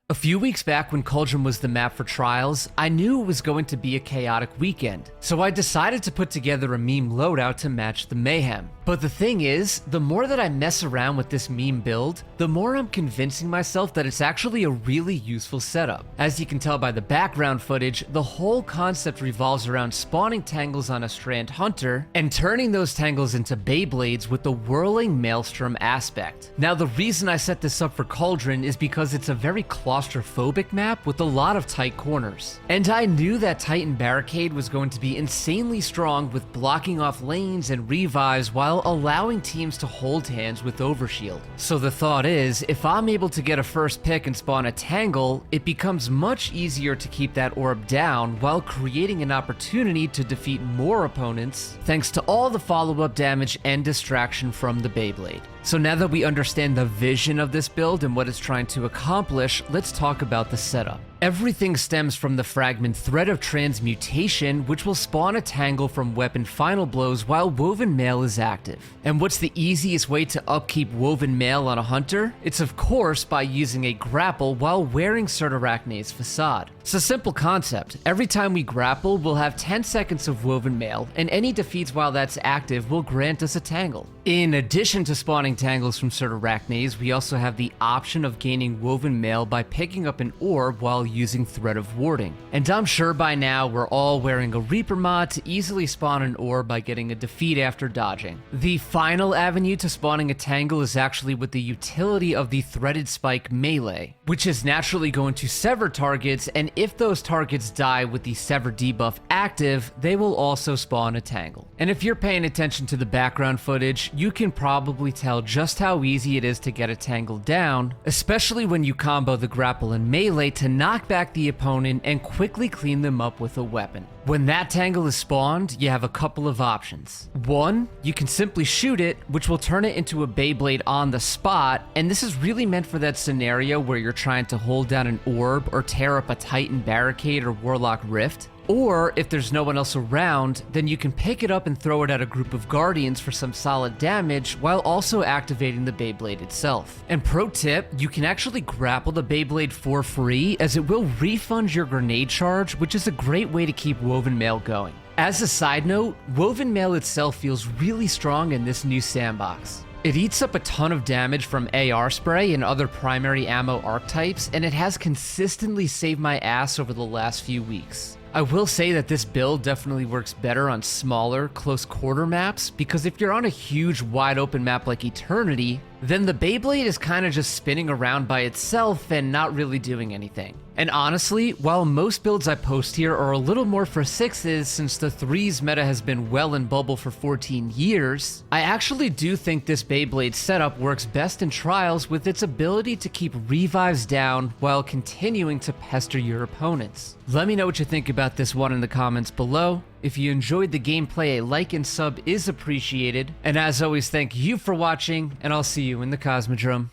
A few weeks back when Cauldron was the map for Trials, I knew it was going to be a chaotic weekend, so I decided to put together a meme loadout to match the mayhem. But the thing is, the more that I mess around with this meme build, the more I'm convincing myself that it's actually a really useful setup. As you can tell by the background footage, the whole concept revolves around spawning tangles on a Strand Hunter and turning those tangles into Beyblades with the whirling maelstrom aspect. Now the reason I set this up for Cauldron is because it's a very claustrophobic map with a lot of tight corners. And I knew that Titan Barricade was going to be insanely strong with blocking off lanes and revives while allowing teams to hold hands with Overshield. So the thought is, if I'm able to get a first pick and spawn a Tangle, it becomes much easier to keep that orb down while creating an opportunity to defeat more opponents thanks to all the follow-up damage and distraction from the Beyblade. So now that we understand the vision of this build and what it's trying to accomplish, let's talk about the setup. Everything stems from the fragment Thread of Transmutation, which will spawn a Tangle from weapon final blows while Woven Mail is active. And what's the easiest way to upkeep Woven Mail on a Hunter? It's of course by using a grapple while wearing Certarachne's Facade. It's a simple concept. Every time we grapple, we'll have 10 seconds of Woven Mail, and any defeats while that's active will grant us a Tangle. In addition to spawning Tangles from Certarachne's, we also have the option of gaining Woven Mail by picking up an orb while using Thread of Warding. And I'm sure by now we're all wearing a Reaper mod to easily spawn an orb by getting a defeat after dodging. The final avenue to spawning a Tangle is actually with the utility of the Threaded Spike melee, which is naturally going to sever targets, and if those targets die with the Sever debuff active, they will also spawn a Tangle. And if you're paying attention to the background footage, you can probably tell just how easy it is to get a Tangle down, especially when you combo the grapple and melee to knock back the opponent and quickly clean them up with a weapon. When that Tangle is spawned, you have a couple of options. One, you can simply shoot it, which will turn it into a Beyblade on the spot, and this is really meant for that scenario where you're trying to hold down an orb or tear up a Titan Barricade or Warlock Rift. Or, if there's no one else around, then you can pick it up and throw it at a group of Guardians for some solid damage while also activating the Beyblade itself. And pro tip, you can actually grapple the Beyblade for free as it will refund your grenade charge, which is a great way to keep Woven Mail going. As a side note, Woven Mail itself feels really strong in this new sandbox. It eats up a ton of damage from AR spray and other primary ammo archetypes, and it has consistently saved my ass over the last few weeks. I will say that this build definitely works better on smaller, close quarter maps, because if you're on a huge, wide open map like Eternity, then the Beyblade is kind of just spinning around by itself and not really doing anything. And honestly, while most builds I post here are a little more for 6s since the 3s meta has been well in bubble for 14 years, I actually do think this Beyblade setup works best in Trials with its ability to keep revives down while continuing to pester your opponents. Let me know what you think about this one in the comments below. If you enjoyed the gameplay, a like and sub is appreciated. And as always, thank you for watching, and I'll see you in the Cosmodrome.